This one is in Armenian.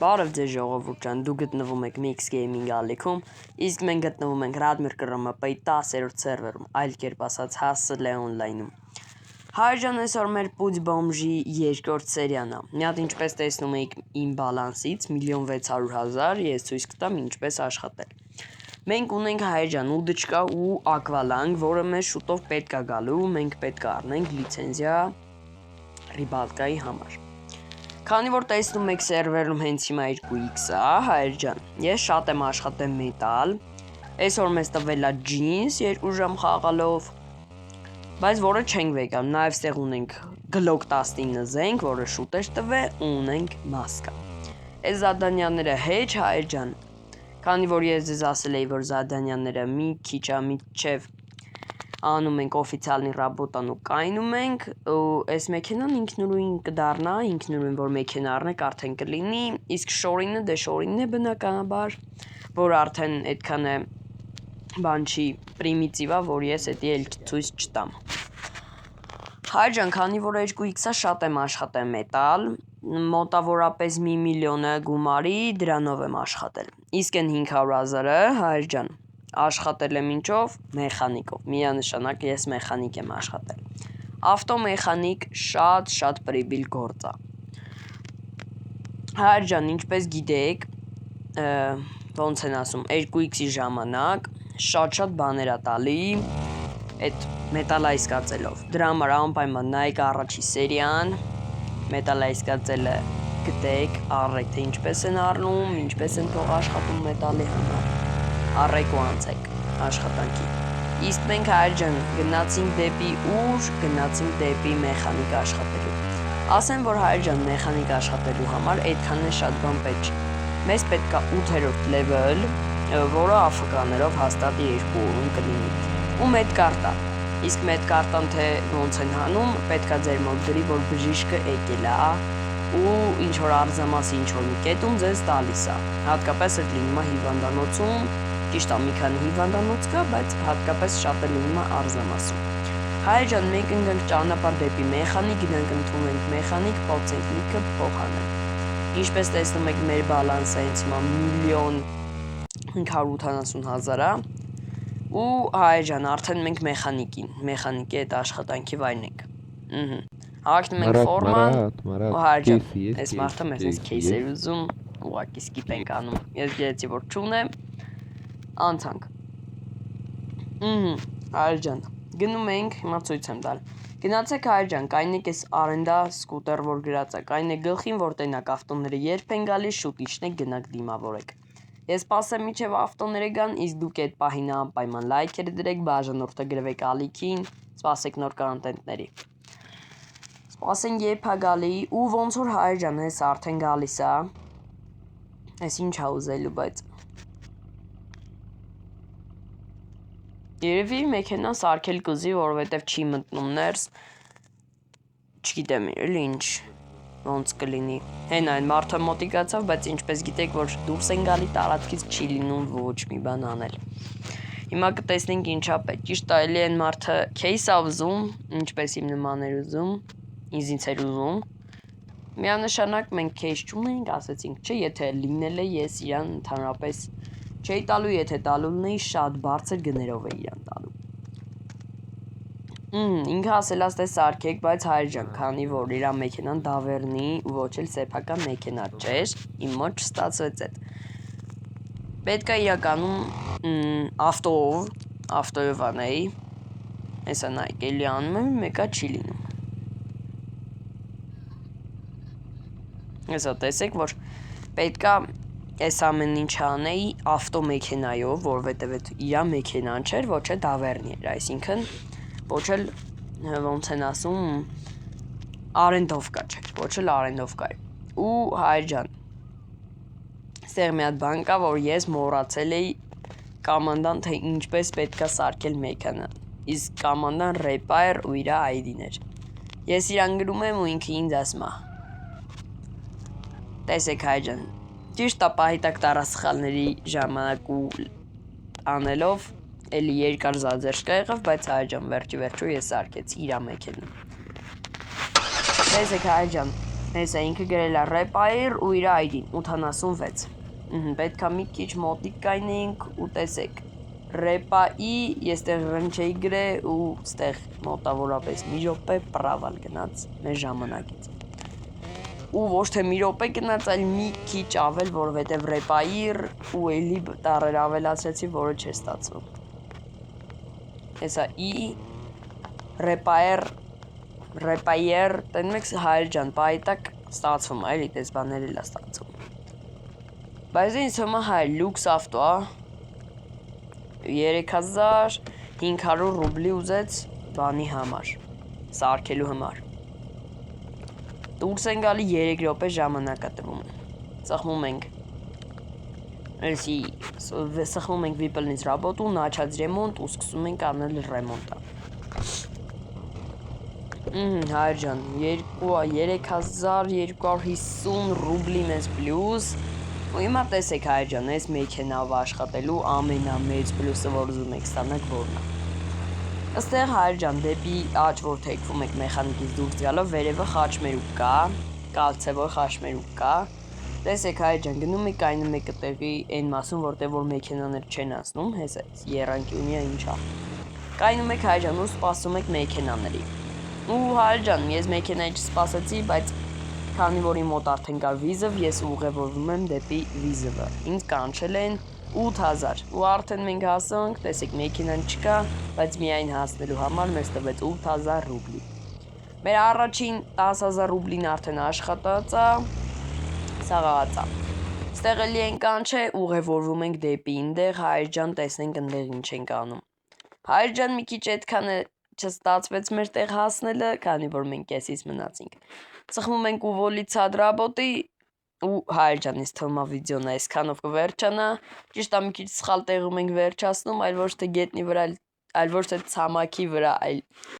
Բարև ձեզ ժողովուրդ ջան, դու գտնվում եք Mix Gaming ալիքում, իսկ մենք գտնվում ենք Radmir KRMP-ի 10-րդ սերվերում, այլ կերպ ասած Hustle Online-ում։ Հայր ջան, այսօր մեր Պուծ Բոմժի երկրորդ սերիան է։ Մի հատ ինչպես տեսնում եք իմ բալանսից 1.600.000, ես ցույց կտամ ինչպես աշխատել։ Մենք ունենք հայր ջան ուդչկա ու ակվալանգ, որը մեզ շուտով պետք է գալու, մենք պետք է առնենք լիցենզիա ռիբալկայի համար։ Քանի որ տեսնում եք սերվերում հենց հիմա 2x է, հայր ջան, ես շատ եմ աշխատել մետալ, այսօր մեզ տվել է ջինս 2 ժամ խաղալով, բայց որը չենք վեկամ, նաև ստեղ ունենք Glock 19 զենք, որը շուտ է տվել, ու ունենք մասկա։ Այս զադանյաները հեչ, հայր ջան, քանի որ ես ձեզ ասել էի, որ զադանյաները մի քիչ ամիջև անում ենք օֆիցիալնի ռաբոտան ու կայնում ենք, ու այս մեքենան ինքնուրույն կդառնա, ինքնուրույն որ մեքենա առնեք արդեն կլինի, իսկ շորինը դե շորինն է բնականաբար, որ արդեն այդքան է բան չի պրիմիտիվա, որ ես էդի էլ ցույց չտամ։ Հայր ջան, քանի որ 2x-ը շատ եմ աշխատել մետալ, մոտավորապես 1 միլիոնը գումարի դրանով եմ աշխատել, իսկ այն 500.000-ը, հայր ջան, աշխատել եմ ինչով, մեխանիկով, միանշանակ ես մեխանիկ եմ աշխատել, ավտոմեխանիկ շատ պրիբիլ գործ է, հայր ջան, ինչպես գիտեք, ոնց են ասում, 2x-ի ժամանակ, շատ բաներ է տալի, այդ մետալայսկացելով, դրա համար անպայման նայեք առաջի սերիան, մետալայսկացելը գտեք, առեք, թե ինչպես են առնում, ինչպես են թող աշխատում մետալի համար, առեք ու անցեք աշխատանքի, իսկ մենք հայր ջան գնացինք դեպի ուր, գնացինք դեպի մեխանիկ աշխատելու, ասեմ, որ հայր ջան մեխանիկ աշխատելու համար այդքան է շատ բան պետք չի, մեզ պետք է 8-րդ level, որը AFK-ներով հաստատ 2 օրում կլինի, ու մեդկարտա, իսկ մեդկարտան թե ոնց են հանում, պետք է ձեր մոտ գրի, որ բժիշկը եկել է, ու ինչ որ արձամասի ինչ որ մի կետում ձեզ տալիս է, հատկապես այդ լինում է հիվանդանոցում, ճիշտ է մի քանի հիվանդանոց կա, բայց հատկապես շատ է լինում է արձամասում։ Հայր ջան, մենք ընկնենք ճանապարհ դեպի մեխանիկ, գնանք ընդունենք մեխանիկ, փոխենք լիքը փոխանենք։ Ինչպես տեսնում եք, մեր բալանսը հենց հիմա 1.580.000 է, ու հայր ջան, արդեն մենք մեխանիկի այդ աշխատանքի վայրն ենք։ Հագնում ենք ֆորման, ու հայր ջան, այս մարդը մեզ այս քեյս էր ուզում, ուղղակի սկիպ ենք անում, ես գիտեցի, որ չունեմ, անցանք։ Հայր ջան, գնում ենք, հիմա ցույց եմ տալ։ Գնացեք հայր ջան, կայնեք այս արենդա սկուտեր, որ գրած է, կայնեք գլխին, որ տենակ ավտոները երբ են գալիս, շուտ իջնեք գնաք դիմավորեք։ Ես սպասեմ մինչև ավտոները գան, իսկ դուք այդ պահին անպայման լայքեր դրեք, բաժանորդը գրվեք ալիքին, սպասեք նոր կոնտենտների։ Սպասենք երբ է գալի, ու ոնց որ հայր ջան, այս արդեն գալիս է։ Այս ինչ է ուզելու, բայց երևի մեքենան սարքել կուզի, որովհետև չի մտնում ներս, չգիտեմ էլ ինչ, ոնց կլինի, հեն այն մարդը մոտիկացավ, բայց ինչպես գիտեք, որ դուրս են գալի տարածքից չի լինում ոչ մի բան անել, հիմա կտեսնենք ինչա պետք, ճիշտ է էլի այն մարդը քեյս է ուզում, ինչպես իմ նման էր ուզում, ինձ էր ուզում, միանշանակ մենք քեյս չունենք, ասեցինք չէ, եթե լինել է ես իրան ընդհանրապես չէի տալու, եթե տալու լինեի շատ բարձր գներով է իրան տալու։ Ինքը ասելած թե սարքեք, բայց հայր ջան, քանի որ իրա մեքենան դավեռնի ու ոչ էլ սեփական մեքենա չէր, իմ մոտ չստացվեց այդ։ Պետք է իրականում ավտոյով անեի, հեսա նայք էլի անում եմ, մեկա չի լինում։ Հեսա տեսեք, որ պետք է այս ամեն ինչ անեի ավտոմեքենայով, որովհետև այդ իրա մեքենան չէր, ոչ է դավեռնի էր, այսինքն ոչ էլ ոնց են ասում արենդովկա չէր, ոչ էլ արենդովկա էր, ու հայր ջան, ստեղ մի հատ բան կա, որ ես մոռացել էի կամանդան, թե ինչպես պետք է սարքել մեքենան, իսկ կամանդան repair ու իրա ID-ն էր, ես իրան գրում եմ ու ինքը ինձ ասում է, տեսեք հայր ջան, ճիշտ է պահիտակ տարասխալների ժամանակ ու անելով էլի երկար զաձերշկա եղավ, բայց հայր ջան վերջի վերջո ես սարքեցի իրա մեքենան։ Տեսեք հայր ջան, Հեսա ինքը գրել է Repair ու իր ID-ն 86 պետք է մի քիչ մոտիկ կայնեինք ու տեսեք Repai ես տեղ ռնչեի գրե ու ստեղ մոտավորապես մի րոպե պրավալ գնաց մեր ժամանակից ու ոչ թե մի րոպե գնաց այլ մի քիչ ավել որովհետև Repair ու էլի տառեր ավելացրեցի որը չէր ստացվում հեսա Repair տենում եք հայր ջան պայտակ ստացվում այլի տես բաներ էլ ստացվում բայց ինձ հիմա հայր լյուքս ավտո 3500 ռուբլի ուզեց բանի համար սարքելու համար դուրս են գալի 3 րոպե ժամանակ է տվում ծխմում ենք սխվում ենք выполнить работу начать ремонт ու սկսում ենք անել ռեմոնտը հայր ջան 3250 ռուբլի մեզ պլյուս ու հիմա տեսեք հայր ջան այս մեքենավ աշխատելու ամենամեծ պլյուսը որ ուզում եք ստանաք որն է ըստեղ հայր ջան դեպի աջ որ թեքվում եք մեխանիկից դուրս գալով վերևը խաչմերուկ կա կալցեվոր խաչմերուկ կա տեսեք հայր ջան գնում եք այն մեկը տեղի այն մասում որտեղ որ մեքենաներ չեն անցնում հեսա երանկյունիա ինչա կայնում եք հայր ջան ու սպասում եք մեքենաների ու հայր ջան ես մեքենայի չսպասեցի բայց քանի որ իմ մոտ արդեն կար վիզով ես ուղևորվում եմ դեպի վիզովը ինձ կանչել են 8000 ու արդեն մենք հասանք տեսեք մեքենան չկա բայց միայն հասնելու համար մեզ տվեց 8000 ռուբլի մեր առաջին 10000 ռուբլին արդեն աշխատած է սաղացա ստեղ էլի են կանչե ուղևորվում ենք դեպի ինտեղ հայր ջան տեսնենք այնտեղ ինչ ենք անում հայր ջան մի քիչ այդքան չստացվեց մեր տեղ հասնելը, քանի որ մենք կեսից մնացինք։ Ծխվում ենք ուվոլից հադրաբոտի ու հայր ջան, ես թվում է վիդեոն այսքանով կվերջանա, ճիշտ է մի քիչ սխալ տեղում ենք վերջացնում, այլ ոչ թե գետնի վրա, այլ ոչ թե ցամաքի վրա, այլ